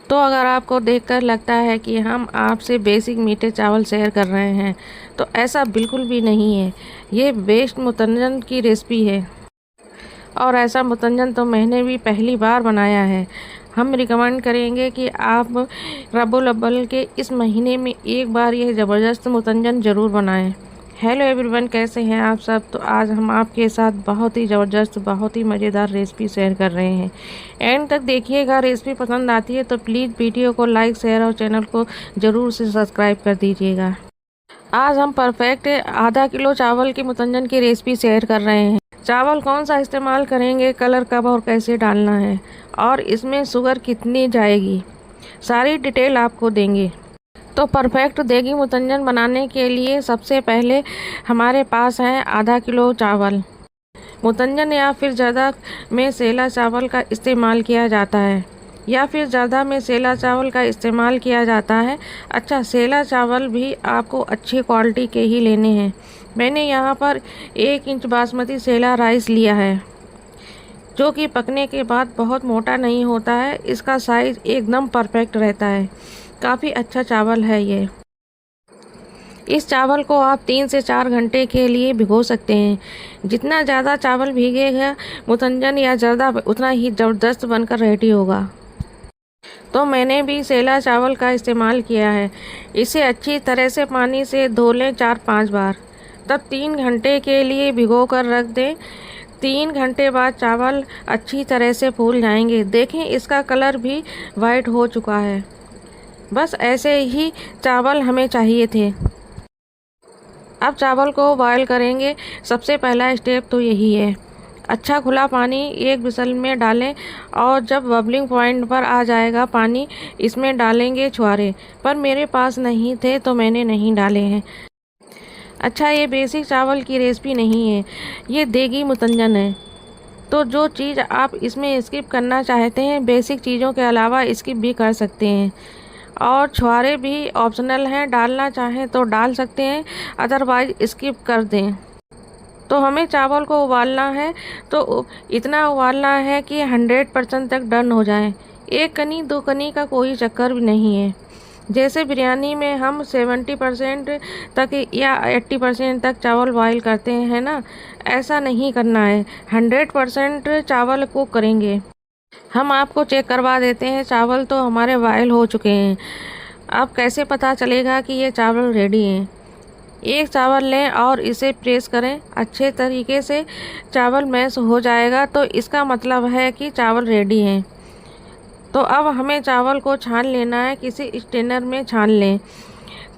तो अगर आपको देखकर लगता है कि हम आपसे बेसिक मीठे चावल शेयर कर रहे हैं तो ऐसा बिल्कुल भी नहीं है। ये बेस्ट मुतंजन की रेसिपी है और ऐसा मुतंजन तो मैंने भी पहली बार बनाया है। हम रिकमेंड करेंगे कि आप रबुल अव्वल के इस महीने में एक बार यह ज़बरदस्त मुतंजन ज़रूर बनाएं। हेलो एवरीवन, कैसे हैं आप सब। तो आज हम आपके साथ बहुत ही ज़बरदस्त, बहुत ही मज़ेदार रेसिपी शेयर कर रहे हैं। एंड तक देखिएगा। रेसिपी पसंद आती है तो प्लीज़ वीडियो को लाइक, शेयर और चैनल को ज़रूर से सब्सक्राइब कर दीजिएगा। आज हम परफेक्ट आधा किलो चावल के मुतंजन की रेसिपी शेयर कर रहे हैं। चावल कौन सा इस्तेमाल करेंगे, कलर कब और कैसे डालना है और इसमें शुगर कितनी जाएगी, सारी डिटेल आपको देंगे। तो परफेक्ट देगी मुतंजन बनाने के लिए सबसे पहले हमारे पास है आधा किलो चावल। मुतंजन या फिर ज़्यादा में सेला चावल का इस्तेमाल किया जाता है अच्छा, सेला चावल भी आपको अच्छी क्वालिटी के ही लेने हैं। मैंने यहाँ पर 1 इंच बासमती सेला राइस लिया है, जो कि पकने के बाद बहुत मोटा नहीं होता है। इसका साइज़ एकदम परफेक्ट रहता है। काफ़ी अच्छा चावल है ये। इस चावल को आप 3 से 4 घंटे के लिए भिगो सकते हैं। जितना ज़्यादा चावल भीगेगा मुतंजन या ज़्यादा उतना ही ज़बरदस्त बनकर रेडी होगा। तो मैंने भी सेला चावल का इस्तेमाल किया है। इसे अच्छी तरह से पानी से धो लें 4-5 बार, तब 3 घंटे के लिए भिगो कर रख दें। 3 घंटे बाद चावल अच्छी तरह से फूल जाएंगे। देखें, इसका कलर भी वाइट हो चुका है। बस ऐसे ही चावल हमें चाहिए थे। अब चावल को बॉयल करेंगे। सबसे पहला स्टेप तो यही है। अच्छा खुला पानी 1 विसल में डालें और जब बबलिंग पॉइंट पर आ जाएगा पानी, इसमें डालेंगे छुहारे। पर मेरे पास नहीं थे तो मैंने नहीं डाले हैं। अच्छा, ये बेसिक चावल की रेसिपी नहीं है, ये देगी मुतंजन है। तो जो चीज़ आप इसमें स्किप करना चाहते हैं, बेसिक चीज़ों के अलावा स्किप भी कर सकते हैं। और छुहारे भी ऑप्शनल हैं, डालना चाहें तो डाल सकते हैं, अदरवाइज स्किप कर दें। तो हमें चावल को उबालना है, तो इतना उबालना है कि 100% तक डन हो जाए। 1 कनी 2 कनी का कोई चक्कर भी नहीं है। जैसे बिरयानी में हम 70% तक या 80% तक चावल बॉयल करते हैं ना, ऐसा नहीं करना है। 100% चावल को करेंगे। हम आपको चेक करवा देते हैं। चावल तो हमारे बॉयल हो चुके हैं। अब कैसे पता चलेगा कि ये चावल रेडी हैं। एक चावल लें और इसे प्रेस करें अच्छे तरीके से। चावल मैश हो जाएगा तो इसका मतलब है कि चावल रेडी हैं। तो अब हमें चावल को छान लेना है। किसी स्ट्रेनर में छान लें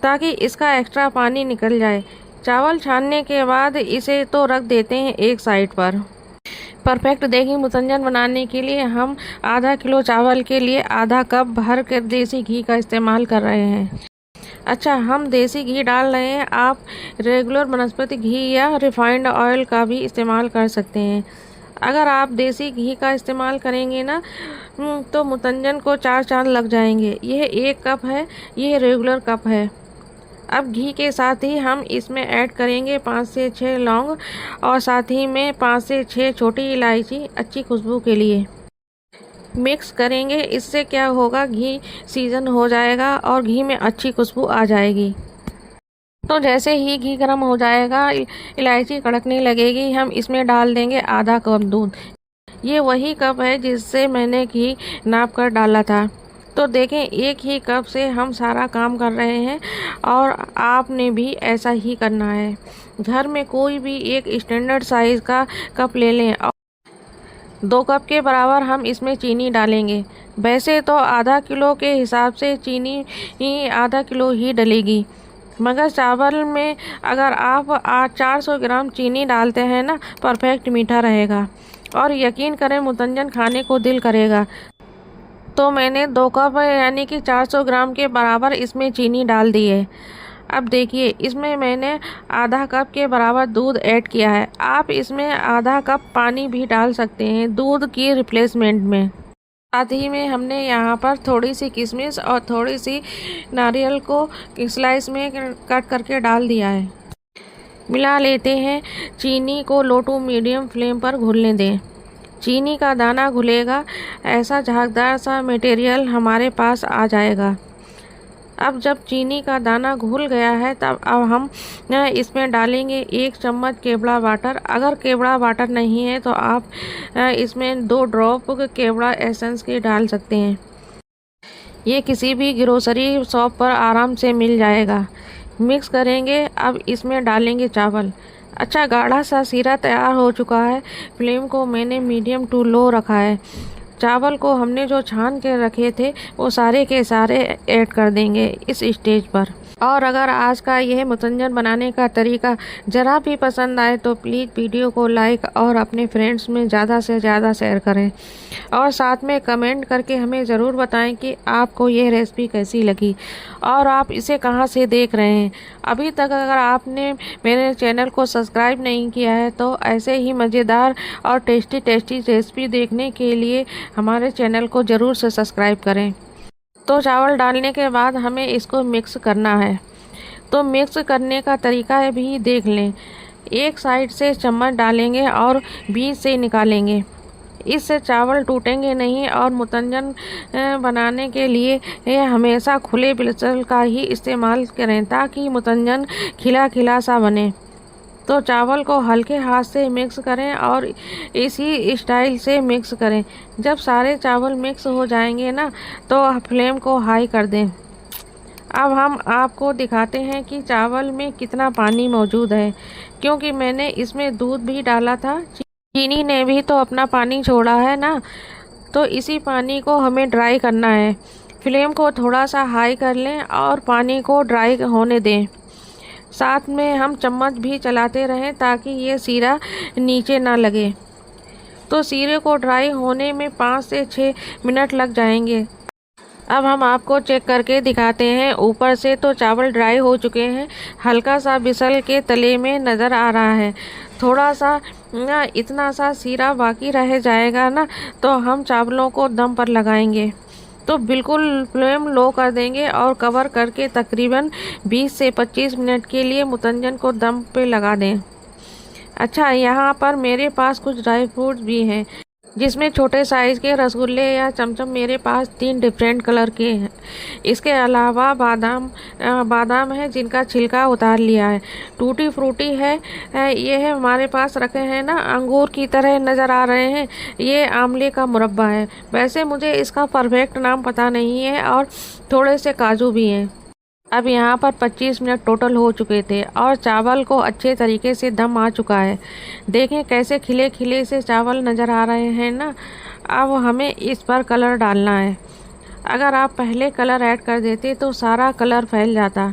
ताकि इसका एक्स्ट्रा पानी निकल जाए। चावल छानने के बाद इसे तो रख देते हैं एक साइड पर। परफेक्ट देगी मुतंजन बनाने के लिए हम आधा किलो चावल के लिए आधा कप भर कर देसी घी का इस्तेमाल कर रहे हैं। अच्छा, हम देसी घी डाल रहे हैं। आप रेगुलर वनस्पति घी या रिफाइंड ऑयल का भी इस्तेमाल कर सकते हैं। अगर आप देसी घी का इस्तेमाल करेंगे ना तो मुतंजन को 4 चांद लग जाएंगे। यह 1 कप है, यह रेगुलर कप है। अब घी के साथ ही हम इसमें ऐड करेंगे 5 से 6 लौंग और साथ ही में 5 से 6 छोटी इलायची, अच्छी खुशबू के लिए मिक्स करेंगे। इससे क्या होगा, घी सीजन हो जाएगा और घी में अच्छी खुशबू आ जाएगी। तो जैसे ही घी गर्म हो जाएगा, इलायची कड़कने लगेगी, हम इसमें डाल देंगे आधा कप दूध। ये वही कप है जिससे मैंने घी नाप कर डाला था। तो देखें, 1 ही कप से हम सारा काम कर रहे हैं और आपने भी ऐसा ही करना है। घर में कोई भी एक स्टैंडर्ड साइज़ का कप ले लें। 2 कप के बराबर हम इसमें चीनी डालेंगे। वैसे तो आधा किलो के हिसाब से चीनी आधा किलो ही डलेगी, मगर चावल में अगर आप 400 ग्राम चीनी डालते हैं ना, परफेक्ट मीठा रहेगा और यकीन करें मुतंजन खाने को दिल करेगा। तो मैंने 2 कप यानी कि 400 ग्राम के बराबर इसमें चीनी डाल दी है। अब देखिए, इसमें मैंने आधा कप के बराबर दूध ऐड किया है। आप इसमें आधा कप पानी भी डाल सकते हैं दूध की रिप्लेसमेंट में। साथ ही में हमने यहाँ पर थोड़ी सी किशमिश और थोड़ी सी नारियल को स्लाइस में कट करके डाल दिया है। मिला लेते हैं। चीनी को लो टू मीडियम फ्लेम पर घुलने दें। चीनी का दाना घुलेगा, ऐसा झागदार सा मटेरियल हमारे पास आ जाएगा। अब जब चीनी का दाना घुल गया है तब अब हम इसमें डालेंगे 1 चम्मच केवड़ा वाटर। अगर केवड़ा वाटर नहीं है तो आप इसमें 2 ड्रॉप केवड़ा एसेंस के डाल सकते हैं। ये किसी भी ग्रोसरी शॉप पर आराम से मिल जाएगा। मिक्स करेंगे। अब इसमें डालेंगे चावल। अच्छा गाढ़ा सा सीरा तैयार हो चुका है। फ्लेम को मैंने मीडियम टू लो रखा है। चावल को हमने जो छान के रखे थे वो सारे के सारे ऐड कर देंगे इस स्टेज पर। और अगर आज का यह मुतंजन बनाने का तरीका ज़रा भी पसंद आए तो प्लीज़ वीडियो को लाइक और अपने फ्रेंड्स में ज़्यादा से ज़्यादा शेयर करें और साथ में कमेंट करके हमें ज़रूर बताएं कि आपको यह रेसिपी कैसी लगी और आप इसे कहां से देख रहे हैं। अभी तक अगर आपने मेरे चैनल को सब्सक्राइब नहीं किया है तो ऐसे ही मज़ेदार और टेस्टी रेसिपी देखने के लिए हमारे चैनल को ज़रूर से सब्सक्राइब करें। तो चावल डालने के बाद हमें इसको मिक्स करना है। तो मिक्स करने का तरीका भी देख लें। एक साइड से चम्मच डालेंगे और बीच से निकालेंगे। इससे चावल टूटेंगे नहीं और मुतंजन बनाने के लिए हमेशा खुले बिल्कुल का ही इस्तेमाल करें ताकि मुतंजन खिला खिला सा बने। तो चावल को हल्के हाथ से मिक्स करें और इसी स्टाइल से मिक्स करें। जब सारे चावल मिक्स हो जाएंगे ना तो फ्लेम को हाई कर दें। अब हम आपको दिखाते हैं कि चावल में कितना पानी मौजूद है, क्योंकि मैंने इसमें दूध भी डाला था। चीनी ने भी तो अपना पानी छोड़ा है ना, तो इसी पानी को हमें ड्राई करना है। फ्लेम को थोड़ा सा हाई कर लें और पानी को ड्राई होने दें। साथ में हम चम्मच भी चलाते रहें ताकि ये सीरा नीचे ना लगे। तो सीरे को ड्राई होने में 5 से 6 मिनट लग जाएंगे। अब हम आपको चेक करके दिखाते हैं। ऊपर से तो चावल ड्राई हो चुके हैं, हल्का सा बिसल के तले में नज़र आ रहा है। थोड़ा सा इतना सा सीरा बाकी रह जाएगा ना तो हम चावलों को दम पर लगाएंगे। तो बिल्कुल फ्लेम लो कर देंगे और कवर करके तकरीबन 20 से 25 मिनट के लिए मुतंजन को दम पे लगा दें। अच्छा यहाँ पर मेरे पास कुछ ड्राई फ्रूट्स भी हैं, जिसमें छोटे साइज़ के रसगुल्ले या चमचम मेरे पास 3 डिफरेंट कलर के हैं। इसके अलावा बादाम है जिनका छिलका उतार लिया है। टूटी फ्रूटी है, ये है हमारे पास रखे हैं ना, अंगूर की तरह नज़र आ रहे हैं। ये आंवले का मुरब्बा है। वैसे मुझे इसका परफेक्ट नाम पता नहीं है। और थोड़े से काजू भी हैं। अब यहाँ पर 25 मिनट टोटल हो चुके थे और चावल को अच्छे तरीके से दम आ चुका है। देखें कैसे खिले खिले से चावल नज़र आ रहे हैं ना। अब हमें इस पर कलर डालना है। अगर आप पहले कलर ऐड कर देते तो सारा कलर फैल जाता।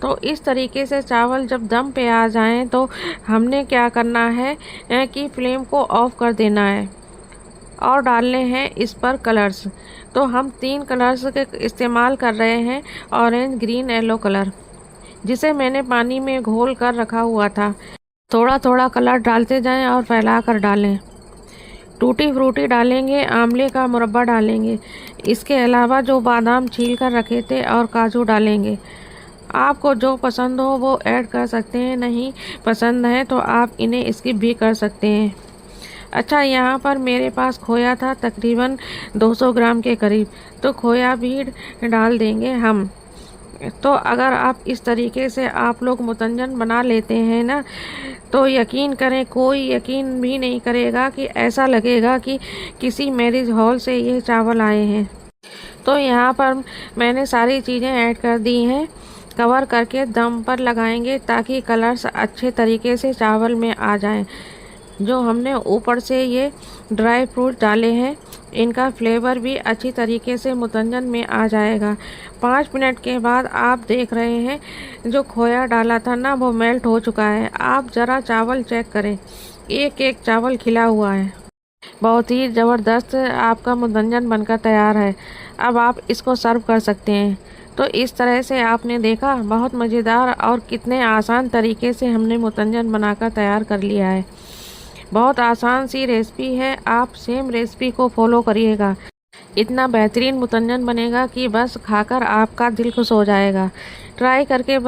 तो इस तरीके से चावल जब दम पे आ जाएं तो हमने क्या करना है कि फ्लेम को ऑफ कर देना है और डालने हैं इस पर कलर्स। तो हम 3 कलर्स के इस्तेमाल कर रहे हैं, ऑरेंज, ग्रीन, येलो कलर, जिसे मैंने पानी में घोल कर रखा हुआ था। थोड़ा थोड़ा कलर डालते जाएं और फैला कर डालें। टूटी फ्रूटी डालेंगे, आंवले का मुरब्बा डालेंगे। इसके अलावा जो बादाम छील कर रखे थे और काजू डालेंगे। आपको जो पसंद हो वो ऐड कर सकते हैं, नहीं पसंद है तो आप इन्हें स्किप भी कर सकते हैं। अच्छा यहाँ पर मेरे पास खोया था तकरीबन 200 ग्राम के करीब, तो खोया भी डाल देंगे हम। तो अगर आप इस तरीके से आप लोग मुतंजन बना लेते हैं ना तो यकीन करें कोई यकीन भी नहीं करेगा कि ऐसा लगेगा कि किसी मैरिज हॉल से ये चावल आए हैं। तो यहाँ पर मैंने सारी चीज़ें ऐड कर दी हैं। कवर करके दम पर लगाएंगे ताकि कलर्स अच्छे तरीके से चावल में आ जाएं। जो हमने ऊपर से ये ड्राई फ्रूट डाले हैं इनका फ्लेवर भी अच्छी तरीके से मुतंजन में आ जाएगा। 5 मिनट के बाद आप देख रहे हैं जो खोया डाला था ना वो मेल्ट हो चुका है। आप ज़रा चावल चेक करें, एक एक चावल खिला हुआ है। बहुत ही ज़बरदस्त आपका मुतंजन बनकर तैयार है। अब आप इसको सर्व कर सकते हैं। तो इस तरह से आपने देखा बहुत मज़ेदार और कितने आसान तरीके से हमने मुतंजन बनाकर तैयार कर लिया है। बहुत आसान सी रेसिपी है, आप सेम रेसिपी को फॉलो करिएगा। इतना बेहतरीन मुतंजन बनेगा कि बस खाकर आपका दिल खुश हो जाएगा। ट्राई करके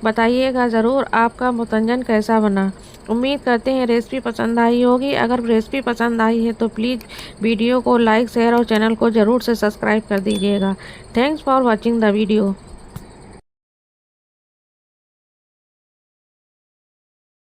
बताइएगा ज़रूर आपका मुतंजन कैसा बना। उम्मीद करते हैं रेसिपी पसंद आई होगी। अगर रेसिपी पसंद आई है तो प्लीज़ वीडियो को लाइक शेयर और चैनल को ज़रूर से सब्सक्राइब कर दीजिएगा। Thanks for watching the video.